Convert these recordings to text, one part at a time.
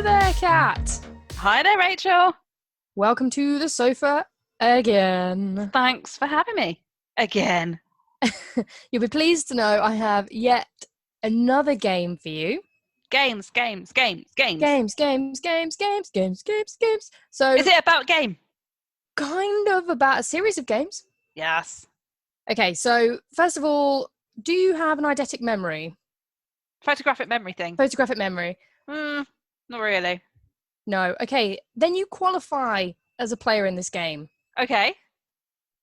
there, Kat. Hi there, Rachel. Welcome to the sofa again. Thanks for having me again. You'll be pleased to know I have yet another game for you. Games. Games. So, Is it about game? kind of about a series of games. Yes. Okay, so first of all, do you have an eidetic memory? Photographic memory thing. Photographic memory? Not really. No. Okay, then you qualify as a player in this game. Okay.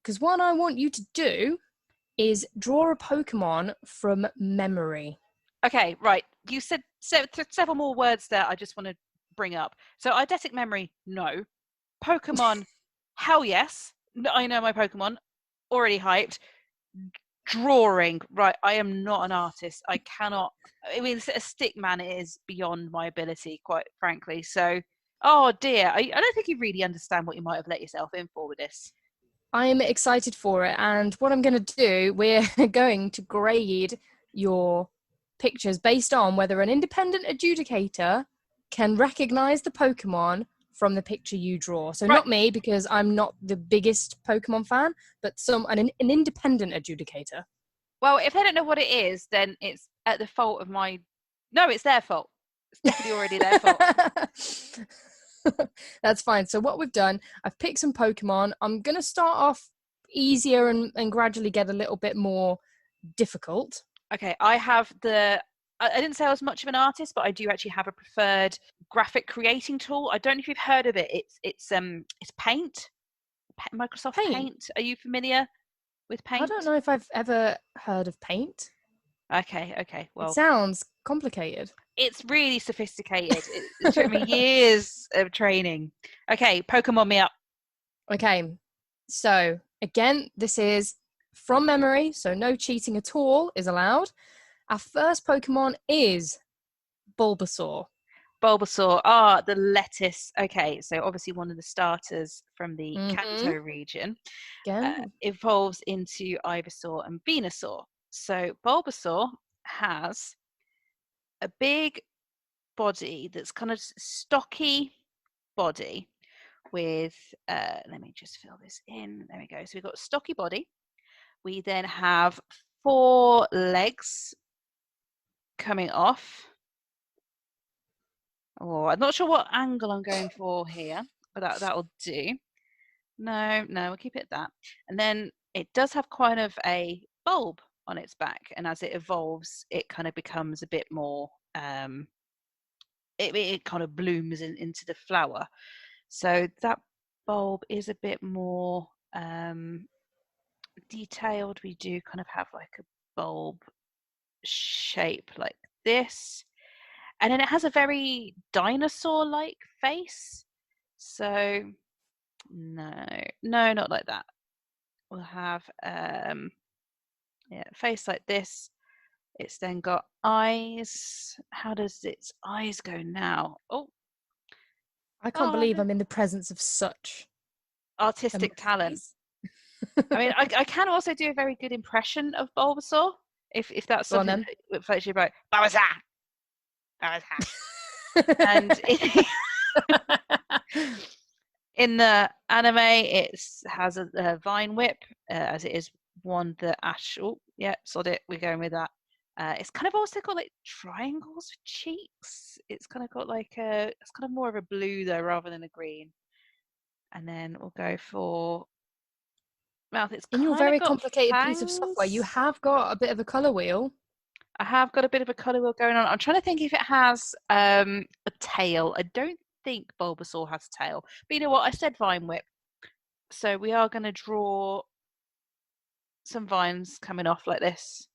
Because what I want you to do is draw a Pokemon from memory. Okay, right. You said several more words there I just want to bring up. So, eidetic memory, no. Pokemon, hell yes. I know my Pokemon. Already hyped. Drawing, right. I am not an artist. I cannot. I mean, a stick man is beyond my ability, quite frankly. So, oh dear. I don't think you really understand what you might have let yourself in for with this. I'm excited for it, and what I'm going to do, we're going to grade your pictures based on whether an independent adjudicator can recognize the Pokemon from the picture you draw. So Right. not me, because I'm not the biggest Pokemon fan, but an independent adjudicator. Well, if they don't know what it is, then it's at the fault of my. No, it's their fault. It's definitely already their fault. That's fine. So what we've done, I've picked some Pokemon. I'm going to start off easier and gradually get a little bit more difficult. Okay, I have I didn't say I was much of an artist, but I do actually have a preferred graphic creating tool. I don't know if you've heard of it. It's Paint, Microsoft Paint. Are you familiar with Paint? I don't know if I've ever heard of Paint. Okay. Well, it sounds complicated. It's really sophisticated. It took me years of training. Okay, Pokemon me up. Okay, so again, this is from memory, so no cheating at all is allowed. Our first Pokemon is Bulbasaur. Bulbasaur, the lettuce. Okay, so obviously one of the starters from the Kanto region evolves into Ivysaur and Venusaur. So Bulbasaur has a big body that's kind of stocky body with, let me just fill this in. There we go. So we've got a stocky body. We then have 4 legs coming off. Oh, I'm not sure what angle I'm going for here, but that'll do. No, we'll keep it at that. And then it does have kind of a bulb on its back, and as it evolves, it kind of becomes a bit more. It kind of blooms into the flower. So that bulb is a bit more detailed. We do kind of have like a bulb shape like this. And then it has a very dinosaur-like face. So, no, not like that. We'll have face like this. It's then got eyes. How does its eyes go now? Oh, I can't believe I'm in the presence of such artistic talent. I mean, I can also do a very good impression of Bulbasaur, if that's something that floats your boat. Bulbasaur. And in the anime, it has a vine whip, as it is one that Ash. Oh, yeah, sod it. We're going with that. It's kind of also got like triangles for cheeks. It's kind of got like it's kind of more of a blue though, rather than a green. And then we'll go for mouth. It's in your very complicated fangs. piece of software. You have got a bit of a color wheel. I have got a bit of a colour wheel going on. I'm trying to think if it has a tail. I don't think Bulbasaur has a tail. But you know what? I said vine whip. So we are going to draw some vines coming off like this.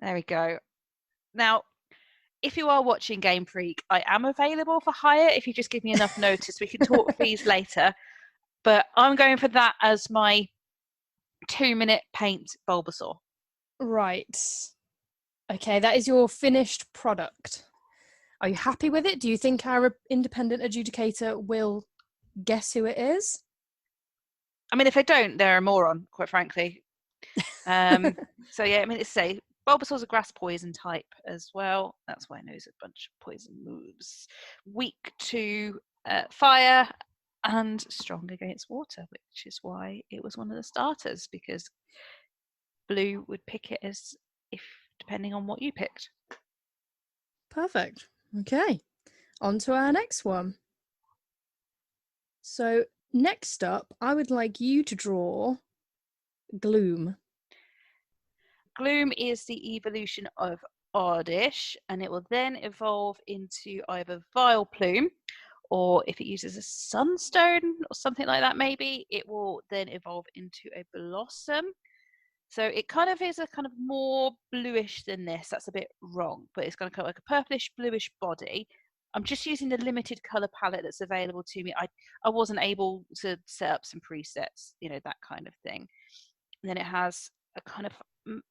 There we go. Now, if you are watching Game Freak, I am available for hire. If you just give me enough notice, we can talk fees later. But I'm going for that as my 2-minute paint Bulbasaur. Right. Okay, that is your finished product. Are you happy with it? Do you think our independent adjudicator will guess who it is? I mean, if they don't, they're a moron, quite frankly. So yeah, I mean, let's say Bulbasaur's a grass poison type as well. That's why it knows a bunch of poison moves. Weak to fire and strong against water, which is why it was one of the starters, because Blue would pick it as if depending on what you picked. Perfect. Okay, on to our next one. So next up, I would like you to draw Gloom. Gloom is the evolution of Oddish, and it will then evolve into either Vileplume, or if it uses a Sunstone or something like that, maybe it will then evolve into a Blossom. So it kind of is a kind of more bluish than this. That's a bit wrong, but it's going to come like a purplish bluish body. I'm just using the limited color palette that's available to me. I wasn't able to set up some presets, that kind of thing. And then it has a kind of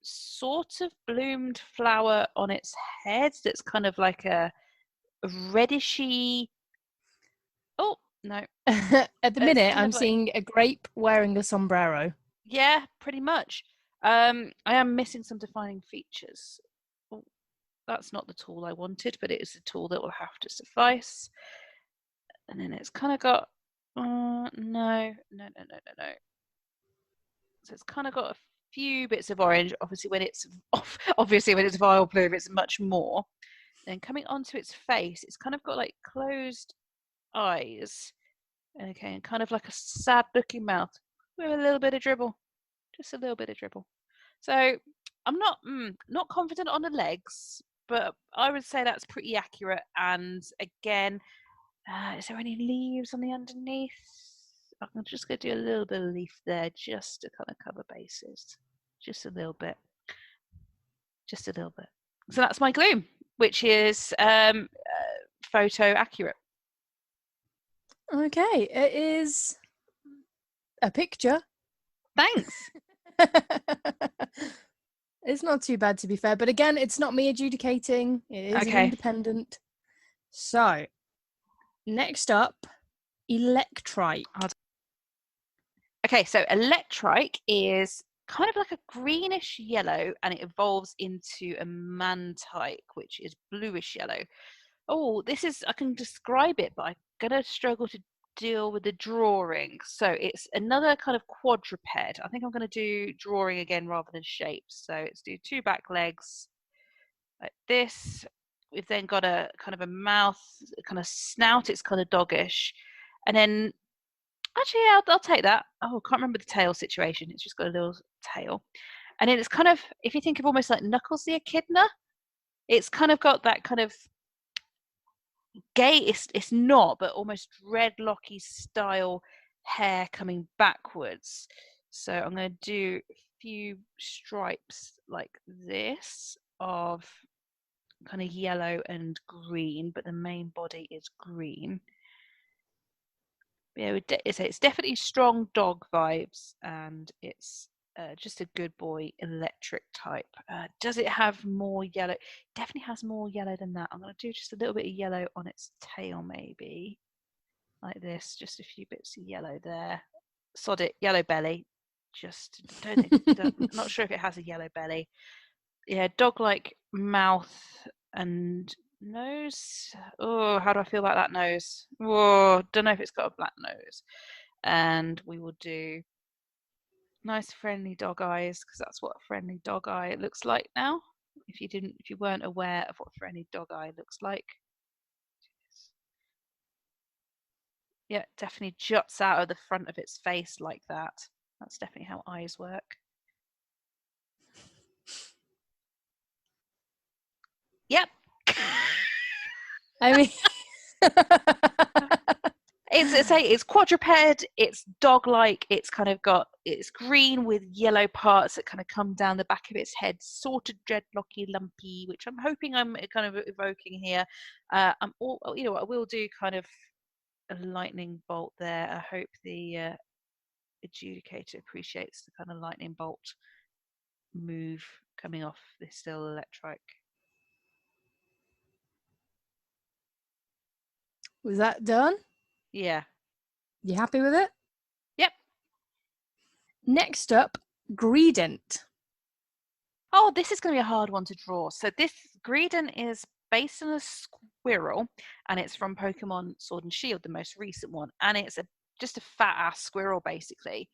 sort of bloomed flower on its head that's kind of like a reddishy. Oh no! At the minute, I'm seeing a grape wearing a sombrero. Yeah, pretty much. I am missing some defining features. Oh, that's not the tool I wanted, but it is a tool that will have to suffice. And then it's kind of got no. So it's kind of got a few bits of orange. Obviously, when it's Vileplume, it's much more. Then coming onto its face, it's kind of got like closed eyes. Okay, and kind of like a sad-looking mouth with a little bit of dribble, just a little bit of dribble. So I'm not confident on the legs, but I would say that's pretty accurate. And again, is there any leaves on the underneath? I'm just going to do a little bit of leaf there just to kind of cover bases. Just a little bit. Just a little bit. So that's my Gloom, which is photo accurate. Okay, it is a picture. Thanks. It's not too bad, to be fair. But again, it's not me adjudicating. It is an independent. So, next up, Electrike. Okay, so Electrike is kind of like a greenish yellow, and it evolves into a Mantike, which is bluish yellow. Oh, I can describe it, but I'm going to struggle to deal with the drawing. So it's another kind of quadruped. I think I'm going to do drawing again rather than shapes. So let's do 2 back legs like this. We've then got a kind of a mouth, kind of snout. It's kind of doggish. And then, actually, yeah, I'll take that. Oh, I can't remember the tail situation. It's just got a little tail. And then it's kind of, if you think of almost like Knuckles the Echidna, it's kind of got that kind of gay, it's not, but almost dreadlocky style hair coming backwards. So I'm going to do a few stripes like this of kind of yellow and green, but the main body is green. Yeah, it's definitely strong dog vibes, and it's just a good boy electric type. Does it have more yellow? Definitely has more yellow than that. I'm going to do just a little bit of yellow on its tail, maybe like this. Just a few bits of yellow there. Sod it, yellow belly. Just not sure if it has a yellow belly. Yeah, dog-like mouth and nose. Oh, how do I feel about that nose? Oh, don't know if it's got a black nose. And we will do nice friendly dog eyes, because that's what a friendly dog eye looks like now. If you weren't aware of what a friendly dog eye looks like. Yeah, definitely juts out of the front of its face like that. That's definitely how eyes work. Yep. I mean, it's quadruped, it's dog-like, it's green with yellow parts that kind of come down the back of its head, sort of dreadlocky, lumpy, which I'm hoping I'm kind of evoking here. I will do kind of a lightning bolt there. I hope the adjudicator appreciates the kind of lightning bolt move coming off this still Electrike. Was that done? Yeah. You happy with it? Yep. Next up, Greedent. Oh, this is going to be a hard one to draw. So this Greedent is based on a squirrel, and it's from Pokemon Sword and Shield, the most recent one, and it's just a fat ass squirrel basically.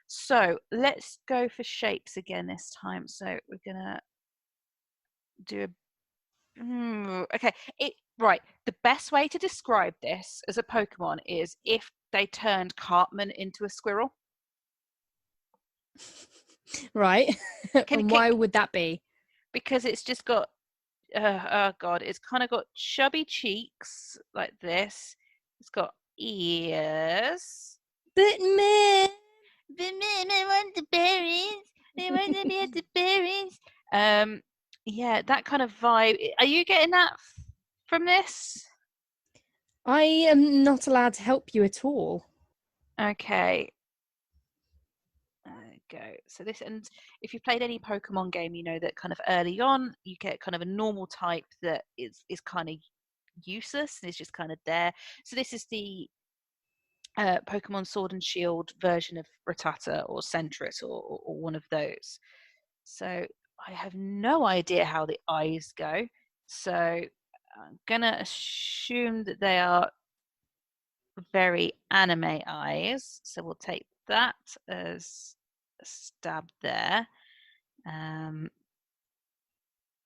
So let's go for shapes again this time. So we're gonna do okay. Right. The best way to describe this as a Pokemon is if they turned Cartman into a squirrel. Right. Can, And can, why would that be? because it's just got oh god, it's kind of got chubby cheeks like this. It's got ears. But man, But man, I want the berries. I want to be at the berries. Yeah, that kind of vibe. Are you getting that from this? I am not allowed to help you at all. Okay. Go. So this, and if you've played any Pokemon game, you know that kind of early on you get kind of a normal type that is kind of useless and is just kind of there. So this is the Pokemon Sword and Shield version of Rattata or Sentret or one of those. So I have no idea how the eyes go. So I'm gonna assume that they are very anime eyes. So we'll take that as a stab there.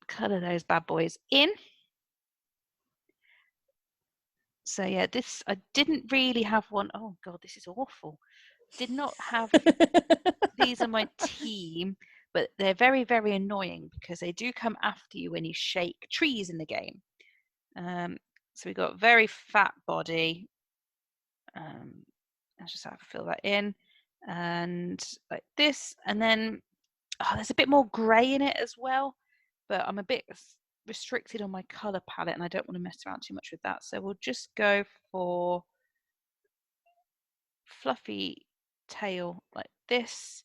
Color those bad boys in. So yeah, this I didn't really have one. Oh god, this is awful. Did not have these on my team, but they're very, very annoying because they do come after you when you shake trees in the game. So we got very fat body. I just have to fill that in, and like this, and then there's a bit more grey in it as well, but I'm a bit restricted on my color palette, and I don't want to mess around too much with that. So we'll just go for fluffy tail like this.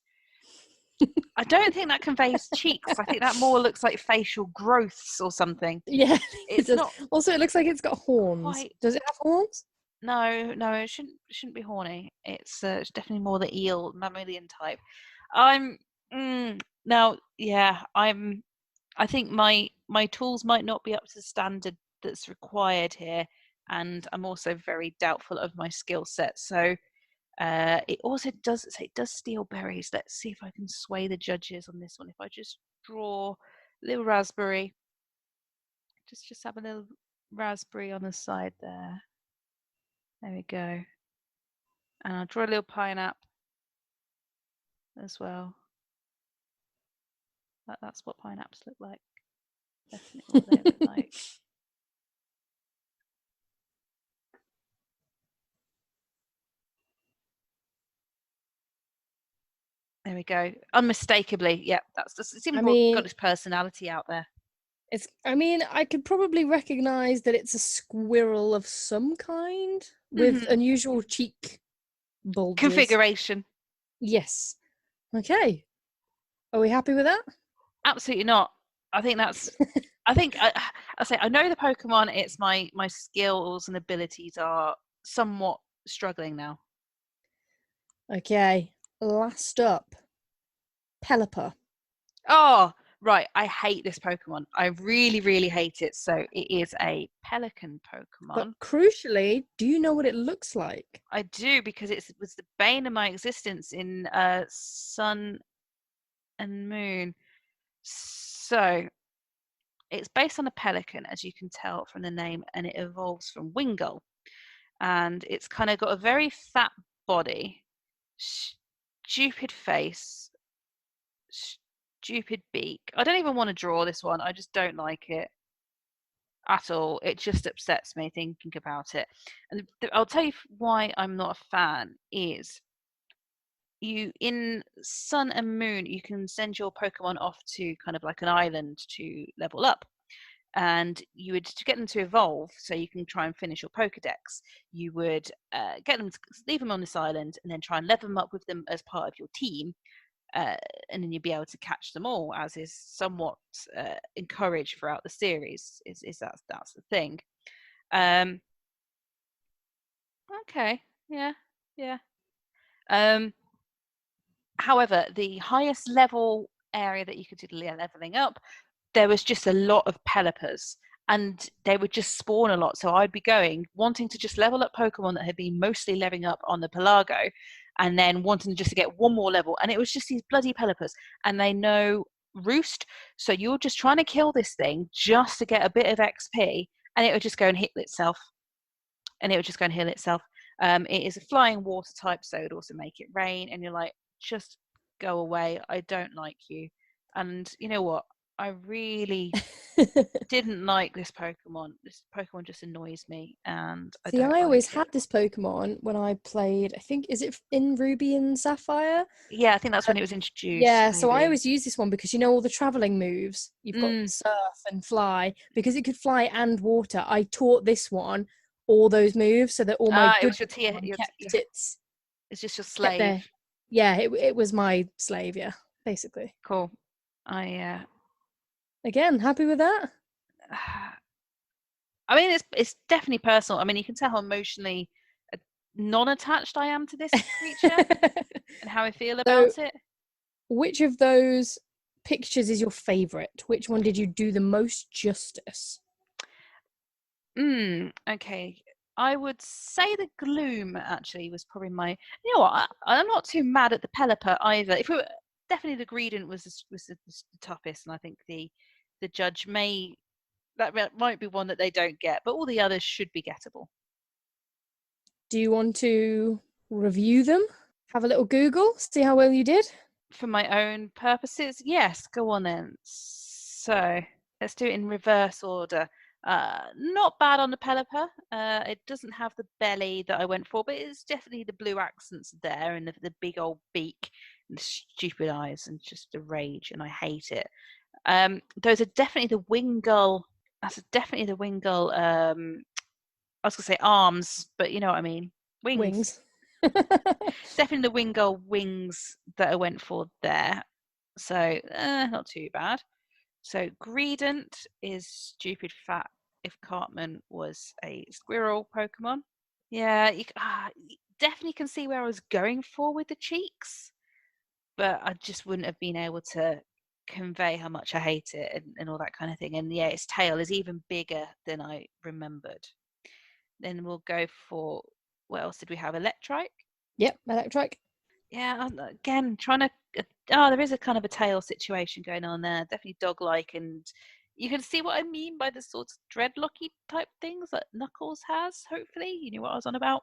I don't think that conveys cheeks. I think that more looks like facial growths or something. Yeah, it It's does. not Also, it looks like it's got horns. quite. Does it have horns? No, no, it shouldn't be horny. It's definitely more the eel mammalian type. I'm now, yeah. I think my tools might not be up to the standard that's required here, and I'm also very doubtful of my skill set. So it also does say it does steal berries. Let's see if I can sway the judges on this one. If I just draw a little raspberry, just have a little raspberry on the side there. There we go. And I'll draw a little pineapple as well. That's what pineapples look like. Definitely what they look like. There we go. Unmistakably, yeah. That's just, it's even got his personality out there. I could probably recognize that it's a squirrel of some kind with unusual cheek bulges. Configuration. Yes. Okay. Are we happy with that? Absolutely not. I think that's. I think I say I know the Pokemon. It's my skills and abilities are somewhat struggling now. Okay. Last up, Pelipper. Oh, right. I hate this Pokemon. I really, really hate it. So it is a pelican Pokemon. But crucially, do you know what it looks like? I do, because it was the bane of my existence in Sun and Moon. So it's based on a pelican, as you can tell from the name, and it evolves from Wingull. And it's kind of got a very fat body, stupid face, stupid beak. I don't even want to draw this one. I just don't like it at all. It just upsets me thinking about it. And I'll tell you why I'm not a fan is you in Sun and Moon you can send your Pokemon off to kind of like an island to level up. And you would, to get them to evolve so you can try and finish your Pokedex, you would get them to leave them on this island and then try and level them up with them as part of your team, and then you'd be able to catch them all, as is somewhat encouraged throughout the series. Is that's the thing. Okay, yeah, yeah. However, the highest level area that you could do the leveling up, there was just a lot of Pelippers, and they would just spawn a lot. So I'd be wanting to just level up Pokemon that had been mostly leveling up on the Pelago, and then wanting just to get one more level. And it was just these bloody Pelippers, and they know Roost. So you're just trying to kill this thing just to get a bit of XP, and it would just go and hit itself. It is a flying water type, so it would also make it rain. And you're like, just go away. I don't like you. And you know what? I really didn't like this Pokemon. This Pokemon just annoys me, and I don't I always like had this Pokemon when I played, I think, is it in Ruby and Sapphire? Yeah, I think that's when it was introduced. Yeah, maybe. so I always use this one because all the traveling moves. You've got surf and fly. Because it could fly and water, I taught this one all those moves so that all my it good was your tier. it's just your slave. there. Yeah, it was my slave. Yeah, basically. Cool. Again, happy with that? I mean, it's definitely personal. I mean, you can tell how emotionally non-attached I am to this creature and how I feel about it. Which of those pictures is your favourite? Which one did you do the most justice? Okay. I would say the Gloom actually was probably my. You know what? I'm not too mad at the Pelipper either. If we were, definitely the Greedent was the toughest, and I think the judge that might be one that they don't get, but all the others should be gettable. Do you want to review them? Have a little Google, see how well you did? For my own purposes, yes, go on then. So let's do it in reverse order. Not bad on the Pelipper. It doesn't have the belly that I went for, but it's definitely the blue accents there and the big old beak and the stupid eyes and just the rage, and I hate it. Those are definitely the Wingull. That's definitely the Wingull. I was gonna say arms, but you know what I mean. Wings. Definitely the Wingull wings that I went for there. So not too bad. So Greedent is stupid fat if Cartman was a squirrel Pokemon. Yeah, you definitely can see where I was going for with the cheeks, but I just wouldn't have been able to convey how much I hate it and all that kind of thing. And yeah, its tail is even bigger than I remembered. Then we'll go for, what else did we have? Electrike? Yep, Electrike. Yeah, again, trying to. There is a kind of a tail situation going on there. Definitely dog-like, and you can see what I mean by the sort of dreadlocky type things that Knuckles has. Hopefully, you knew what I was on about.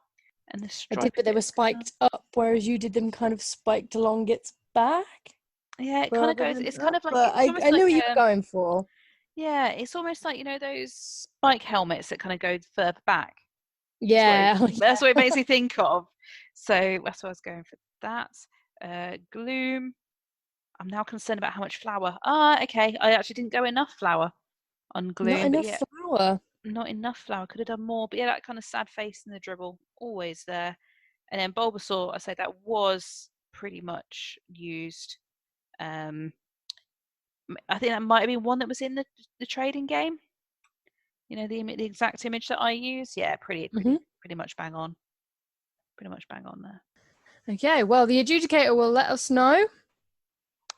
And the I did, but they were spiked up, whereas you did them kind of spiked along its back. Yeah, it kind of goes. It's kind of like. I knew what you were going for. Yeah, it's almost like those spike helmets that kind of go further back. Yeah, that's what it makes me think of. So that's what I was going for. That Gloom. I'm now concerned about how much flour. Okay. I actually didn't go enough flour on Gloom. Not enough flour. Not enough flour. Could have done more. But yeah, that kind of sad face in the dribble, always there. And then Bulbasaur, I say that was pretty much used. I think that might have been one that was in the trading game. The exact image that I use. Yeah, pretty much bang on. Pretty much bang on there. Okay, well, the adjudicator will let us know.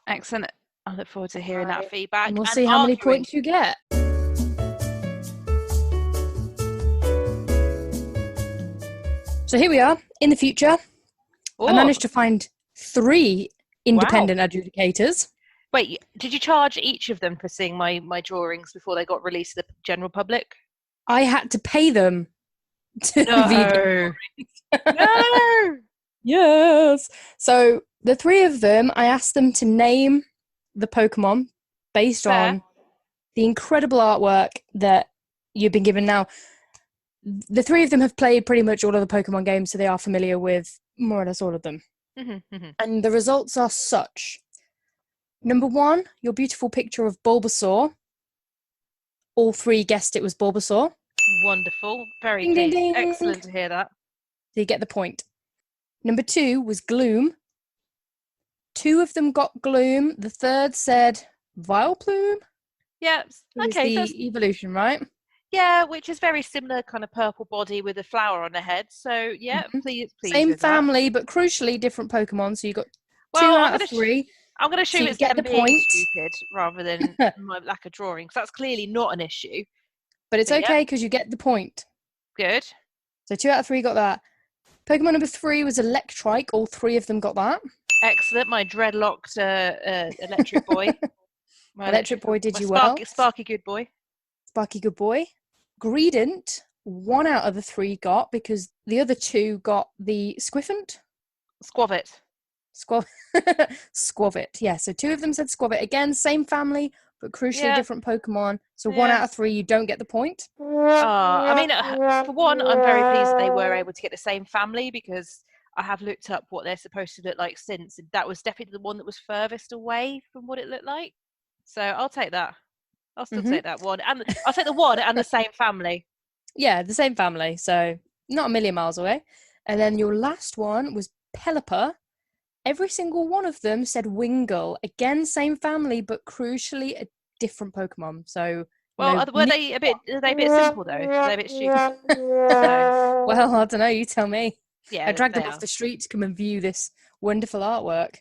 Excellent. I look forward to hearing that feedback. And we'll see how many points you get. So here we are, in the future. Ooh. I managed to find 3 independent adjudicators. Wait, did you charge each of them for seeing my drawings before they got released to the general public? I had to pay them to view No! Yes. So the 3 of them, I asked them to name the Pokemon based on the incredible artwork that you've been given. Now, the 3 of them have played pretty much all of the Pokemon games, so they are familiar with more or less all of them. And the results are such. Number 1, your beautiful picture of Bulbasaur. All 3 guessed it was Bulbasaur. Wonderful. Very pleased. Ding, ding. Excellent to hear that. So you get the point. Number 2 was Gloom. 2 of them got Gloom. The third said Vileplume. Yeah. Okay. The evolution, right? Yeah, which is very similar, kind of purple body with a flower on the head. So yeah, please. Same family, but crucially different Pokemon. So you got 2 out of 3. I'm going to assume So you it's get them the being point. stupid rather than my lack of drawing, because that's clearly not an issue. But it's okay because you get the point. Good. So 2 out of 3 got that. Pokemon number 3 was Electrike. All 3 of them got that. Excellent. My dreadlocked electric boy. My Electric boy did you Sparky, well. Sparky good boy. Sparky good boy. Greedent, 1 out of the 3 got, because the other 2 got the Squiffant. Squavit. Squavit. Yeah, so 2 of them said Squavit. Again, same family, but crucially different Pokemon. So 1 out of 3, you don't get the point. I mean, for one, I'm very pleased that they were able to get the same family, because I have looked up what they're supposed to look like since. And that was definitely the one that was furthest away from what it looked like. So I'll take that. I'll still take that one. And I'll take the one and the same family. Yeah, the same family. So not a million miles away. And then your last one was Pelipper. Every single one of them said Wingull. Again, same family, but crucially a different Pokemon. So, well, were they a bit simple though? Were they a bit stupid? So. Well, I don't know. You tell me. Yeah, I dragged them off the street to come and view this wonderful artwork.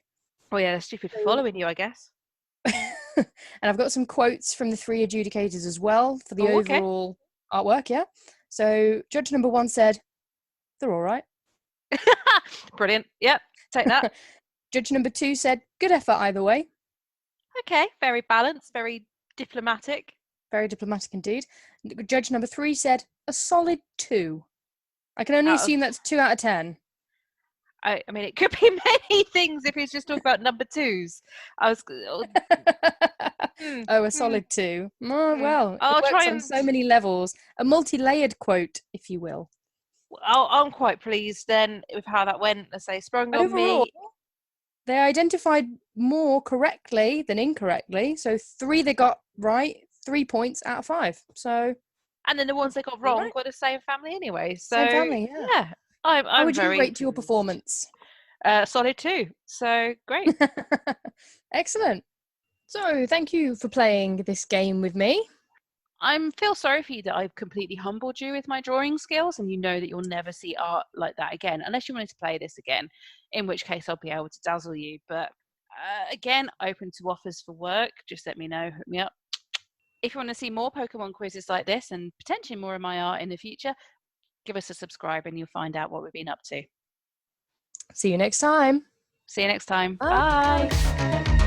Well, yeah, they're stupid for following you, I guess. And I've got some quotes from the 3 adjudicators as well for the overall artwork. Yeah. So judge number 1 said, "They're all right." Brilliant. Yep, take that. Judge number 2 said, "Good effort either way." Okay, very balanced, very diplomatic. Very diplomatic indeed. Judge number 3 said, "A solid 2." I can only assume that's 2 out of 10. I mean, it could be many things if he's just talking about number 2s. I was. A solid 2. Oh, well, I'll it works try on so many levels. A multi-layered quote, if you will. I'm quite pleased then with how that went. Let's say sprung on me. They identified more correctly than incorrectly. So 3 they got right, 3 points out of 5. So. And then the ones they got wrong were the same family anyway. So same family, yeah. I'm would you very rate your performance? Solid 2. So great. Excellent. So thank you for playing this game with me. I feel sorry for you that I've completely humbled you with my drawing skills, and you know that you'll never see art like that again, unless you wanted to play this again, in which case I'll be able to dazzle you. But again, open to offers for work. Just let me know, hook me up. If you want to see more Pokemon quizzes like this and potentially more of my art in the future, give us a subscribe and you'll find out what we've been up to. See you next time. See you next time. Bye. Bye.